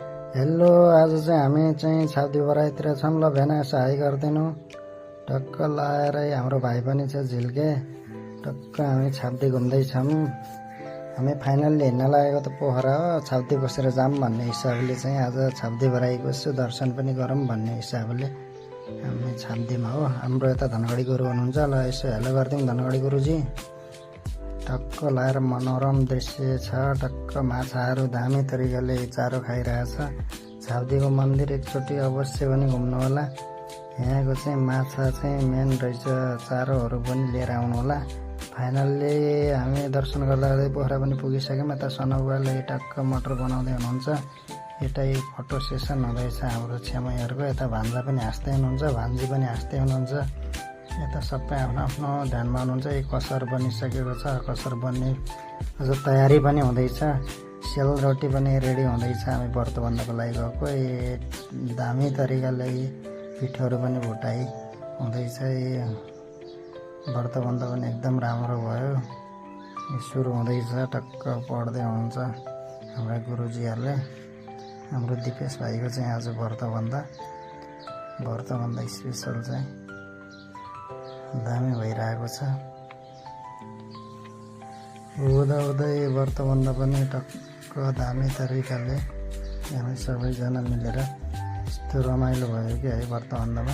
Hello, आज चाहिँ हामी चाहिँ छाब्दी बराईतिर छौँ। ल भेना यसो हाई गरिदिनु। टक्क लाएरै हाम्रो भाइ पनि छ झिल्के। टक्क हामी छाब्दी घुम्दैछौँ। हामी फाइनल्ली हिँड्न लागेको त पोखरा हो। छाब्दी बसेर जाऊँ भन्ने हिसाबले चाहिँ आज छाब्दी बराईको यसो दर्शन पनि गरौँ भन्ने हिसाबले हामी छाब्दीमा हो। हाम्रो यता धनगढी गुरु हुनुहुन्छ। ल यसो हेलो गरिदिउँ धनगढी गुरुजी। टक्क लाएर मनोरम दृश्य छ। टक्क माछाहरू दामी तरिकाले चारो खाइरहेछ। छाब्दीको मन्दिर एकचोटि अवश्य पनि घुम्नु होला। यहाँको चाहिँ माछा चाहिँ मेन रहेछ। चारोहरू पनि लिएर आउनु होला। फाइनल्ली हामी दर्शन गर्दा गर्दै पोखरा पनि पुगिसक्यौँ। यता सनौवाले टक्क मटर बनाउँदै हुनुहुन्छ। यतै फोटो सेसन हुँदैछ हाम्रो छेमैहरूको। यता भान्जा पनि हाँस्दै हुनुहुन्छ, भान्जी पनि हाँस्दै हुनुहुन्छ। यता सबै आफ्नो आफ्नो ध्यानमा हुनुहुन्छ। एक कसर बनिसकेको छ, कसर बन्ने अझ तयारी पनि हुँदैछ। सेलरोटी पनि रेडी हुँदैछ। हामी व्रत बन्नको लागि गएको। दामी तरिकाले पिठोहरू पनि भुटाइ हुँदैछ। व्रत बन्द पनि एकदम राम्रो भयो। सुरु हुँदैछ। टक्क पढ्दै हुनुहुन्छ हाम्रा गुरुजीहरूले। हाम्रो दिपेश भाइको चाहिँ आज व्रत बन्द स्पेसल चाहिँ दामी भइरहेको छ। उदाउँदै व्रत बन्द पनि टक्क दामी तरिकाले हामी सबैजना मिलेर यस्तो रमाइलो भयो कि है व्रत बन्दमा।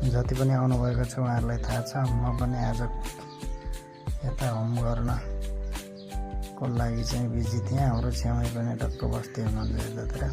जति पनि आउनुभएको छ उहाँहरूलाई थाहा छ। म पनि आज यता होम गर्नको लागि चाहिँ बिजी थिएँ। हाम्रो छेउमै पनि टक्क बस्दै हुनुहुन्छ यतातिर।